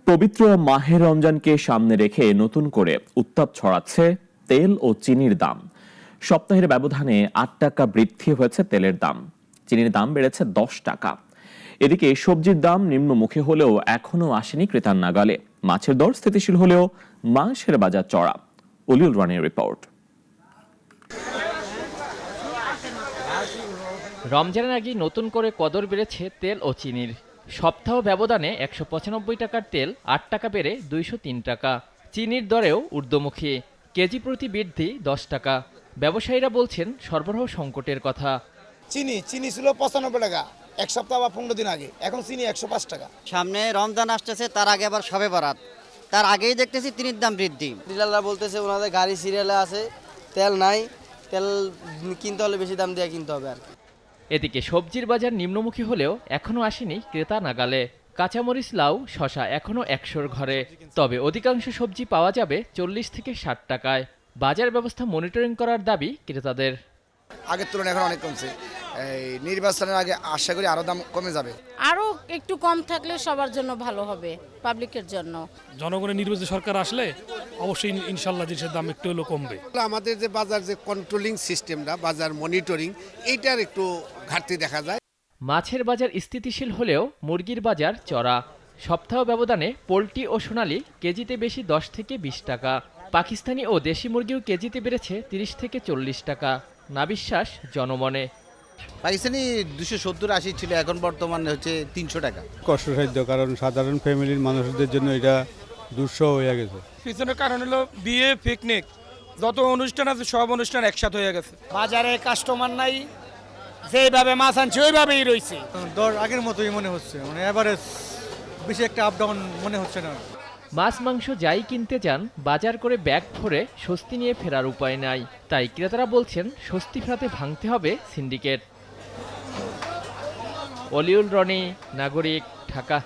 পবিত্র মাহে রমজানকে সামনে রেখে নতুন করে উত্তাপ ছড়াচ্ছে তেল ও চিনির দাম। সপ্তাহের ব্যবধানে ৮ টাকা বৃদ্ধি হয়েছে তেলের দাম, চিনির দাম বেড়েছে ১০ টাকা। এদিকে সবজির দাম নিম্নমুখী হলেও এখনো আসেনি ক্রেতার নাগালে। মাছের দর স্থিতিশীল হলেও মাংসের বাজার চড়া। অলিউল রানীর রিপোর্ট। রমজানের আগে নতুন করে কদর বেড়েছে তেল ও চিনির। সপ্তাহ ব্যবধানে ১৯৫ টাকার তেল ৮ টাকা বেড়ে ২০৩ টাকা। চিনির দরেও ঊর্ধ্বমুখী, কেজি প্রতি বৃদ্ধি ১০ টাকা। ব্যবসায়ীরা বলছেন সরবরাহ সংকটের কথা। চিনি ছিল ৯৫ টাকা এক সপ্তাহ বা ১৫ দিন আগে, এখন চিনি ১০৫ টাকা। সামনে রমজান আসতেছে, তার আগে আবার শবে বরাত, তার আগেই দেখতেছি চিনির দাম বৃদ্ধি। ডিলাররা বলতেছে ওনাদের গাড়ি সিরিয়ালে আছে, তেল নাই, তেল কিনতে হলে বেশি দাম দিয়ে কিনতে হবে আর কি। এদিকে সবজির বাজার নিম্নমুখী হলেও এখনও আসেনি ক্রেতা নাগালে। কাঁচামরিচ, লাউ, শসা এখনও ১০০-র ঘরে, তবে অধিকাংশ সবজি পাওয়া যাবে ৪০ থেকে ৬০ টাকায়। বাজার ব্যবস্থা মনিটরিং করার দাবি ক্রেতাদের। আগের তুলনায় এখন অনেক কমছে, এই নির্বাচনের আগে আশা করি আরো দাম কমে যাবে। আরো একটু কম থাকলে সবার জন্য ভালো হবে, পাবলিকের জন্য। জনগণের নির্বাচিত সরকার আসলে অবশ্যই ইনশাল্লাহ জিনিসের দাম একটু হলেও কমবে। আমাদের যে বাজার যে কন্ট্রোলিং সিস্টেমটা, বাজার মনিটরিং, এইটার একটু ঘাটতি দেখা যায়। মাছের বাজার স্থিতিশীল হলেও মুরগির বাজার চড়া। সপ্তাহ ব্যবধানে পোলট্রি ও সোনালী কেজিতে বেশি ১০ থেকে ২০ টাকা। পাকিস্তানি ও দেশি মুরগিও কেজিতে বেড়েছে ৩০ থেকে ৪০ টাকা। না বিশ্বাস জনমনে। পাকিস্তানি ২৭০-৮০ ছিল, এখন বর্তমানে হচ্ছে ৩০০ টাকা। কষ্টসাধ্য, কারণ সাধারণ ফ্যামিলির মানুষদের জন্য এটা দুঃসহ হয়ে গেছে। পিছনের কারণ হলো বিয়ে, পিকনিক, যত অনুষ্ঠান আছে সব অনুষ্ঠান একসাথে হয়ে গেছে। বাজারে কাস্টমার নাই, যেভাবে মাছ আনছে ওইভাবেই রয়েছে। দর আগের মতোই মনে হচ্ছে, মানে এভারেজ, বেশি একটা আপ ডাউন মনে হচ্ছে না। মাছ মাংস যাই কিনতে যান, বাজার করে ব্যাগ ভরে স্বস্তি নিয়ে ফেরার উপায় নাই। তাই ক্রেতারা বলছেন স্বস্তি ফেরাতে ভাঙতে হবে সিন্ডিকেট। অলিউল রনি, নাগরিক, ঢাকা।